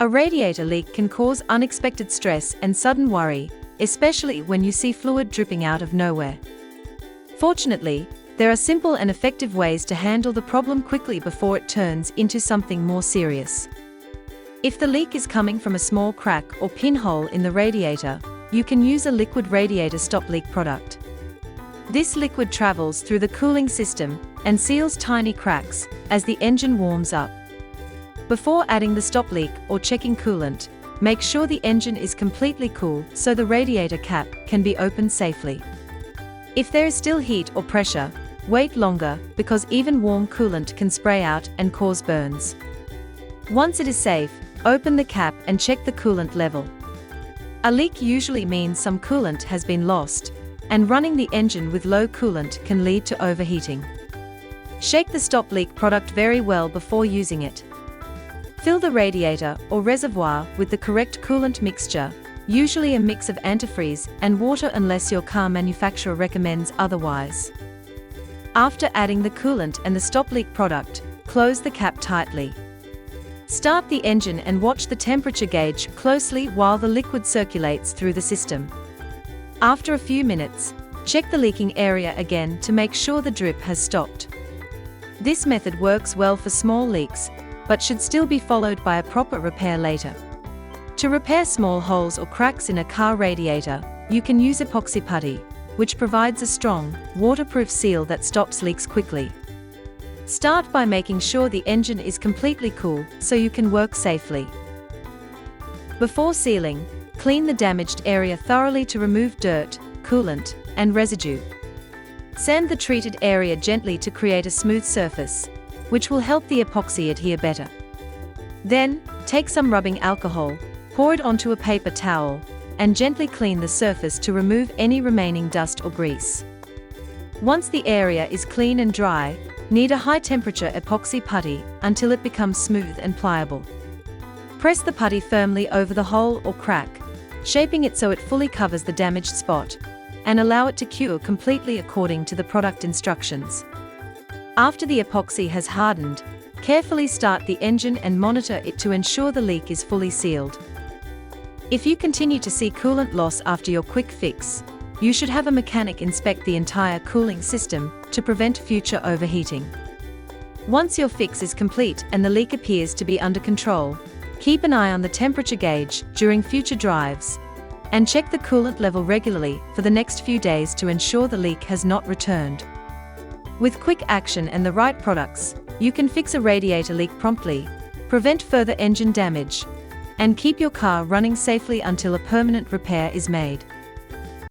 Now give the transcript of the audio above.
A radiator leak can cause unexpected stress and sudden worry, especially when you see fluid dripping out of nowhere. Fortunately, there are simple and effective ways to handle the problem quickly before it turns into something more serious. If the leak is coming from a small crack or pinhole in the radiator, you can use a liquid radiator stop leak product. This liquid travels through the cooling system and seals tiny cracks as the engine warms up. Before adding the stop leak or checking coolant, make sure the engine is completely cool so the radiator cap can be opened safely. If there is still heat or pressure, wait longer because even warm coolant can spray out and cause burns. Once it is safe, open the cap and check the coolant level. A leak usually means some coolant has been lost, and running the engine with low coolant can lead to overheating. Shake the stop leak product very well before using it. Fill the radiator or reservoir with the correct coolant mixture, usually a mix of antifreeze and water unless your car manufacturer recommends otherwise. After adding the coolant and the stop leak product, close the cap tightly. Start the engine and watch the temperature gauge closely while the liquid circulates through the system. After a few minutes, check the leaking area again to make sure the drip has stopped. This method works well for small leaks, but should still be followed by a proper repair later. To repair small holes or cracks in a car radiator, you can use epoxy putty, which provides a strong, waterproof seal that stops leaks quickly. Start by making sure the engine is completely cool so you can work safely. Before sealing, clean the damaged area thoroughly to remove dirt, coolant, and residue. Sand the treated area gently to create a smooth surface, which will help the epoxy adhere better. Then, take some rubbing alcohol, pour it onto a paper towel, and gently clean the surface to remove any remaining dust or grease. Once the area is clean and dry, knead a high-temperature epoxy putty until it becomes smooth and pliable. Press the putty firmly over the hole or crack, shaping it so it fully covers the damaged spot, and allow it to cure completely according to the product instructions. After the epoxy has hardened, carefully start the engine and monitor it to ensure the leak is fully sealed. If you continue to see coolant loss after your quick fix, you should have a mechanic inspect the entire cooling system to prevent future overheating. Once your fix is complete and the leak appears to be under control, keep an eye on the temperature gauge during future drives, and check the coolant level regularly for the next few days to ensure the leak has not returned. With quick action and the right products, you can fix a radiator leak promptly, prevent further engine damage, and keep your car running safely until a permanent repair is made.